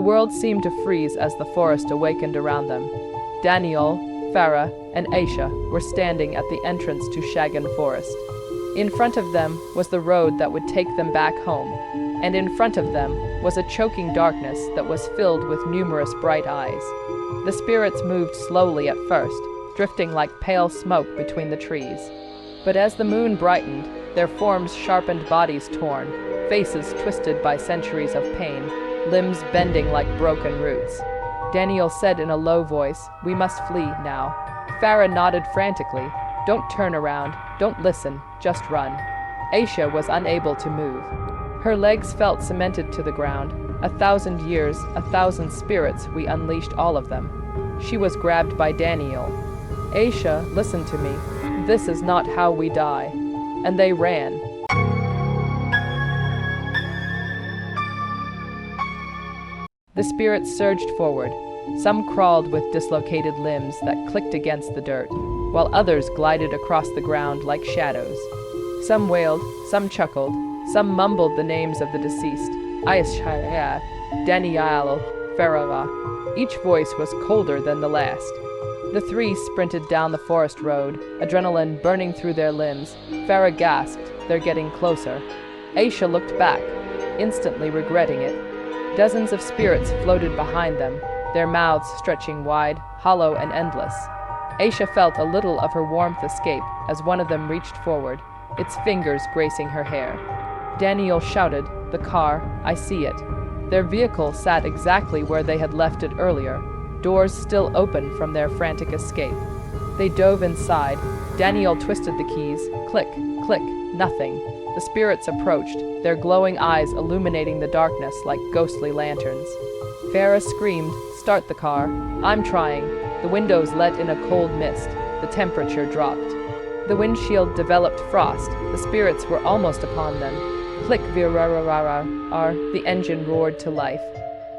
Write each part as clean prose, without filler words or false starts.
The world seemed to freeze as the forest awakened around them. Daniel, Farah, and Aisha were standing at the entrance to Shagan Forest. In front of them was the road that would take them back home, and in front of them was a choking darkness that was filled with numerous bright eyes. The spirits moved slowly at first, drifting like pale smoke between the trees. But as the moon brightened, their forms sharpened, bodies torn, faces twisted by centuries of pain, limbs bending like broken roots. Daniel said in a low voice, "We must flee now." Farah nodded frantically. "Don't turn around, don't listen, just run." Aisha was unable to move. Her legs felt cemented to the ground. 1,000 years, 1,000 spirits, we unleashed all of them. She was grabbed by Daniel. "Aisha, listen to me. This is not how we die." And they ran. The spirits surged forward. Some crawled with dislocated limbs that clicked against the dirt, while others glided across the ground like shadows. Some wailed, some chuckled, some mumbled the names of the deceased. Aisha, Daniel, Farah. Each voice was colder than the last. The three sprinted down the forest road, adrenaline burning through their limbs. Farah gasped, "They're getting closer." Aisha looked back, instantly regretting it. Dozens of spirits floated behind them, their mouths stretching wide, hollow and endless. Aisha felt a little of her warmth escape as one of them reached forward, its fingers gracing her hair. Daniel shouted, "The car, I see it." Their vehicle sat exactly where they had left it earlier, doors still open from their frantic escape. They dove inside. Daniel twisted the keys. Click, click, nothing. The spirits approached, their glowing eyes illuminating the darkness like ghostly lanterns. Farah screamed, "Start the car." "I'm trying." The windows let in a cold mist. The temperature dropped. The windshield developed frost. The spirits were almost upon them. Click, virararara, the engine roared to life.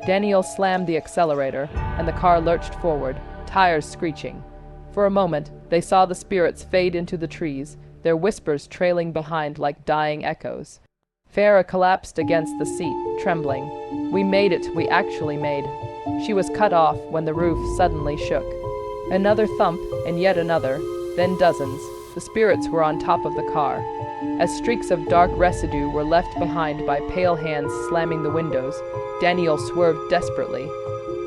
Daniel slammed the accelerator, and the car lurched forward, tires screeching. For a moment, they saw the spirits fade into the trees, their whispers trailing behind like dying echoes. Farah collapsed against the seat, trembling. "We made it, we actually made." She was cut off when the roof suddenly shook. Another thump, and yet another, then dozens. The spirits were on top of the car. As streaks of dark residue were left behind by pale hands slamming the windows, Daniel swerved desperately.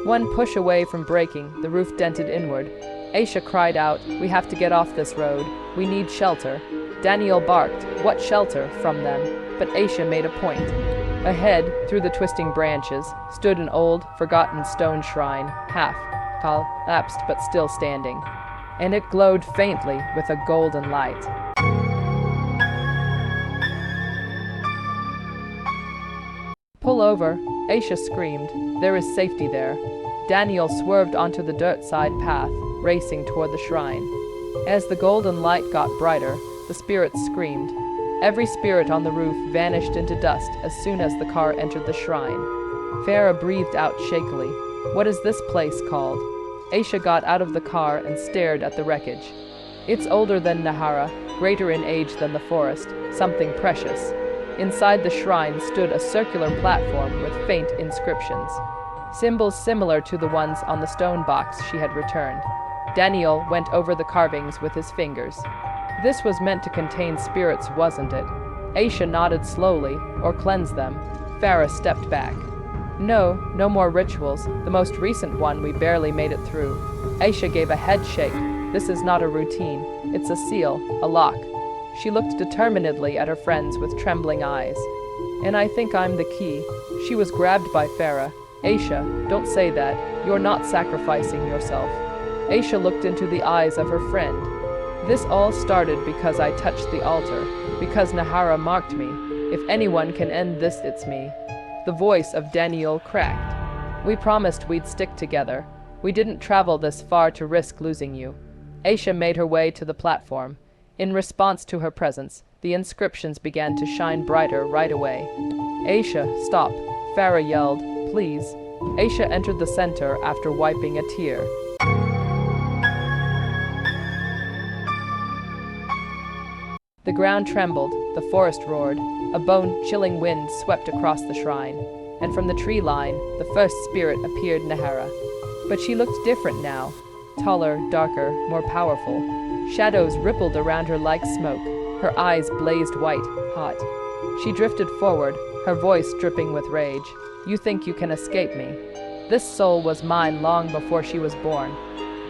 One push away from braking, the roof dented inward. Aisha cried out, "We have to get off this road. We need shelter." Daniel barked, "What shelter?" from them, but Aisha made a point. Ahead, through the twisting branches, stood an old, forgotten stone shrine, half collapsed but still standing, and it glowed faintly with a golden light. "Pull over," Aisha screamed. "There is safety there." Daniel swerved onto the dirt-side path, racing toward the shrine. As the golden light got brighter, the spirits screamed. Every spirit on the roof vanished into dust as soon as the car entered the shrine. Farah breathed out shakily. "What is this place called?" Aisha got out of the car and stared at the wreckage. "It's older than Nahara, greater in age than the forest, something precious." Inside the shrine stood a circular platform with faint inscriptions, symbols similar to the ones on the stone box she had returned. Daniel went over the carvings with his fingers. This was meant to contain spirits, wasn't it? Aisha nodded slowly, or cleanse them. Farah stepped back. "No, no more rituals. The most recent one we barely made it through." Aisha gave a head shake. "This is not a routine. It's a seal, a lock." She looked determinedly at her friends with trembling eyes. "And I think I'm the key." She was grabbed by Farah. "Aisha, don't say that. You're not sacrificing yourself." Aisha looked into the eyes of her friend. "This all started because I touched the altar, because Nahara marked me. If anyone can end this, it's me." The voice of Daniel cracked. "We promised we'd stick together. We didn't travel this far to risk losing you." Aisha made her way to the platform. In response to her presence, the inscriptions began to shine brighter right away. "Aisha, stop!" Farah yelled. "Please." Aisha entered the center after wiping a tear. The ground trembled, the forest roared, a bone-chilling wind swept across the shrine. and from the tree line, the first spirit appeared, Nahara. But she looked different now. Taller, darker, more powerful. Shadows rippled around her like smoke. Her eyes blazed white, hot. She drifted forward, her voice dripping with rage. You think you can escape me? This soul was mine long before she was born.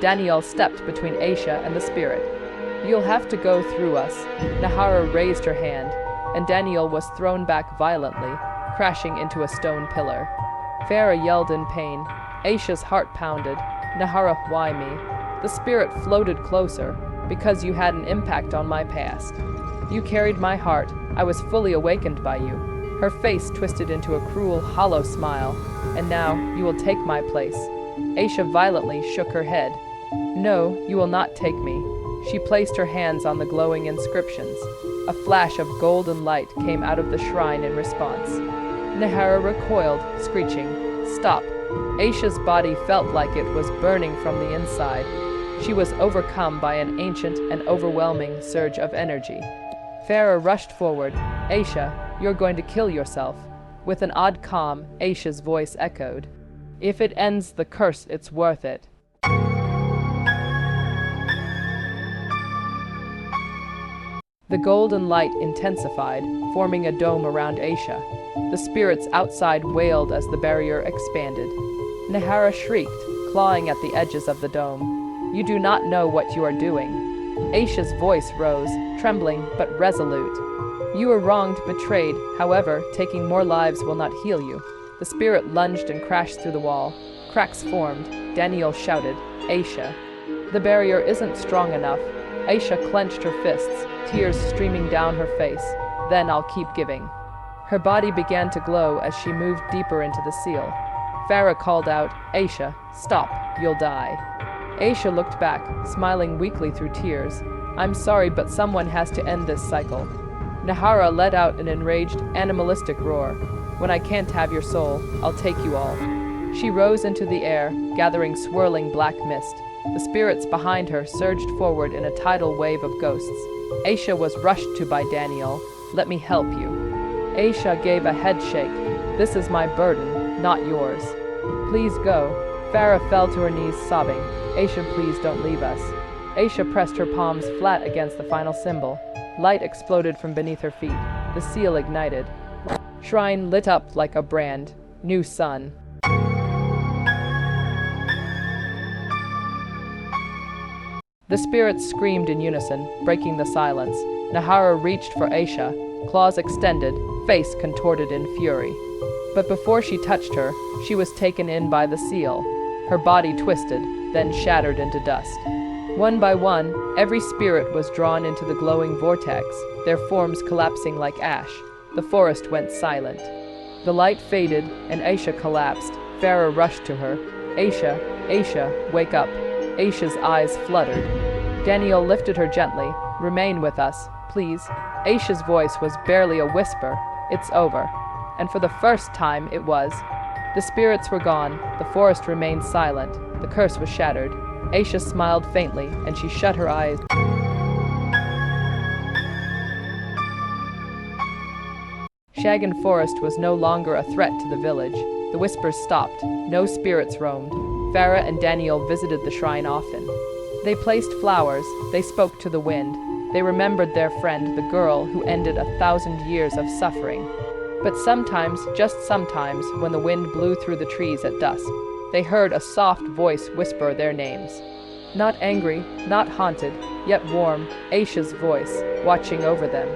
Daniel stepped between Aisha and the spirit. You'll have to go through us. Nahara raised her hand, and Daniel was thrown back violently, crashing into a stone pillar. Farah yelled in pain. Aisha's heart pounded. Nahara, why me? The spirit floated closer, because you had an impact on my past. You carried my heart. I was fully awakened by you. Her face twisted into a cruel, hollow smile. And now, you will take my place. Aisha violently shook her head. No, you will not take me. She placed her hands on the glowing inscriptions. A flash of golden light came out of the shrine in response. Nahara recoiled, screeching, "Stop!" Aisha's body felt like it was burning from the inside. She was overcome by an ancient and overwhelming surge of energy. Farah rushed forward. "Aisha, you're going to kill yourself." With an odd calm, Aisha's voice echoed. "If it ends the curse, it's worth it." The golden light intensified, forming a dome around Aisha. The spirits outside wailed as the barrier expanded. Nahara shrieked, clawing at the edges of the dome. "You do not know what you are doing." Aisha's voice rose, trembling but resolute. "You were wronged, betrayed. However, taking more lives will not heal you." The spirit lunged and crashed through the wall. Cracks formed. Daniel shouted, "Aisha." "The barrier isn't strong enough." Aisha clenched her fists, tears streaming down her face. "Then I'll keep giving." Her body began to glow as she moved deeper into the seal. Farah called out, "Aisha, stop, you'll die." Aisha looked back, smiling weakly through tears. "I'm sorry, but someone has to end this cycle." Nahara let out an enraged, animalistic roar. "When I can't have your soul, I'll take you all." She rose into the air, gathering swirling black mist. The spirits behind her surged forward in a tidal wave of ghosts. Aisha was rushed to by Daniel. "Let me help you." Aisha gave a head shake. "This is my burden, not yours." "Please go." Farah fell to her knees, sobbing. "Aisha, please don't leave us." Aisha pressed her palms flat against the final symbol. Light exploded from beneath her feet. The seal ignited. Shrine lit up like a brand. New sun. The spirits screamed in unison, breaking the silence. Nahara reached for Aisha, claws extended, face contorted in fury. But before she touched her, she was taken in by the seal. Her body twisted, then shattered into dust. One by one, every spirit was drawn into the glowing vortex, their forms collapsing like ash. The forest went silent. The light faded, and Aisha collapsed. Farah rushed to her. "Aisha, Aisha, wake up." Aisha's eyes fluttered. Daniel lifted her gently. "Remain with us, please." Aisha's voice was barely a whisper. "It's over." And for the first time, it was. The spirits were gone. The forest remained silent. The curse was shattered. Aisha smiled faintly, and she shut her eyes. Shagan Forest was no longer a threat to the village. The whispers stopped. No spirits roamed. Farah and Daniel visited the shrine often. They placed flowers. They spoke to the wind. They remembered their friend, the girl who ended 1,000 years of suffering. But sometimes, just sometimes, when the wind blew through the trees at dusk, they heard a soft voice whisper their names. Not angry, not haunted, yet warm, Aisha's voice, watching over them.